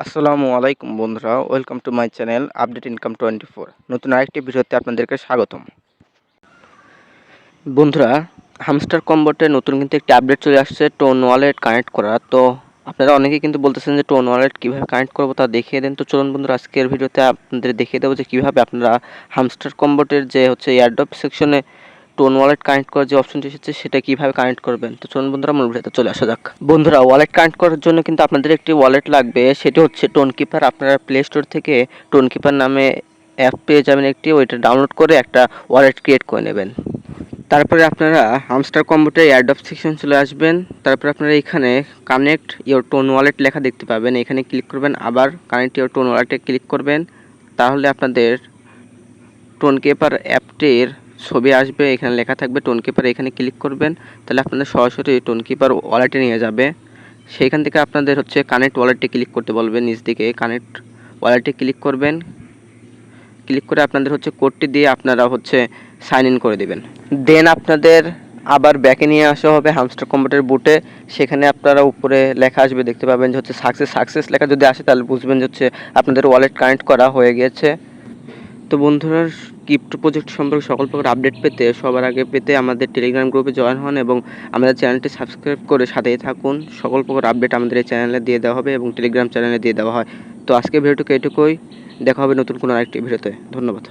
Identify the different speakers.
Speaker 1: আসসালামু আলাইকুম বন্ধুরা, welcome to my channel update income 24। নতুন আরেকটি ভিডিওতে আপনাদেরকে স্বাগতম। বন্ধুরা, হামস্টার কম্বোটে নতুন কিন্তু একটি আপডেট চলে আসছে টোন ওয়ালেট কানেক্ট করা। তো আপনারা অনেকেই কিন্তু বলতেছেন যে টোন ওয়ালেট কীভাবে কানেক্ট করবো তা দেখিয়ে দেন। তো চলুন বন্ধুরা, আজকের ভিডিওতে আপনাদের দেখিয়ে দেবো যে কীভাবে আপনারা হামস্টার কম্বোটের যে হচ্ছে এয়ারড্রপ সেকশনে টোন ওয়ালেট কানেক্ট করার যে অপশনটি এসেছে সেটা কীভাবে কানেক্ট করবেন। তো চলুন বন্ধুরা, মূল ভিডিওতে চলে আসা যাক। বন্ধুরা, ওয়ালেট কানেক্ট করার জন্য কিন্তু আপনাদের একটি ওয়ালেট লাগবে, সেটি হচ্ছে টোন কিপার। আপনারা প্লে স্টোর থেকে টোন কিপার নামে অ্যাপ পেয়ে যাবেন একটি, ওইটা ডাউনলোড করে একটা ওয়ালেট ক্রিয়েট করে নেবেন। তারপরে আপনারা হামস্টার কম্বোটে এয়ারড্রপ সেকশন চলে আসবেন। তারপরে আপনারা এখানে কানেক্ট ইওর টোন ওয়ালেট লেখা দেখতে পাবেন, এখানে ক্লিক করবেন। আবার কানেক্ট ইওর টোন ওয়ালেটে ক্লিক করবেন, তাহলে আপনাদের টোন কিপার অ্যাপটির ছবি আসবে, এখানে লেখা থাকবে টোন কিপার, এখানে ক্লিক করবেন। তাহলে আপনাদের সরাসরি টোন কিপার ওয়ালেটে নিয়ে যাবে। সেইখান থেকে আপনাদের হচ্ছে কানেক্ট ওয়ালেটে ক্লিক করতে বলবেন, নিচ দিকে কানেক্ট ওয়ালেটে ক্লিক করবেন। ক্লিক করে আপনাদের হচ্ছে কোডটি দিয়ে আপনারা হচ্ছে সাইন ইন করে দেবেন। দেন আপনাদের আবার ব্যাকে নিয়ে আসা হবে হামস্টার কম্বোটের বুটে। সেখানে আপনারা উপরে লেখা আসবে, দেখতে পাবেন যে হচ্ছে সাকসেস লেখা যদি আসে তাহলে বুঝবেন যে হচ্ছে আপনাদের ওয়ালেট কানেক্ট করা হয়ে গিয়েছে। তো বন্ধুরা, ক্রিপ্টো প্রজেক্ট সম্পর্কে সকল প্রকার আপডেট পেতে সবার আগে পেতে আমাদের টেলিগ্রাম গ্রুপে জয়েন হন এবং আমাদের চ্যানেলটি সাবস্ক্রাইব করে সাথেই থাকুন। সকল প্রকার আপডেট আমাদের এই চ্যানেলে দিয়ে দেওয়া হবে এবং টেলিগ্রাম চ্যানেলে দিয়ে দেওয়া হয়। তো আজকের ভিডিওটুকু এটুকুই, দেখা হবে নতুন কোনো আরেকটি ভিডিওতে। ধন্যবাদ।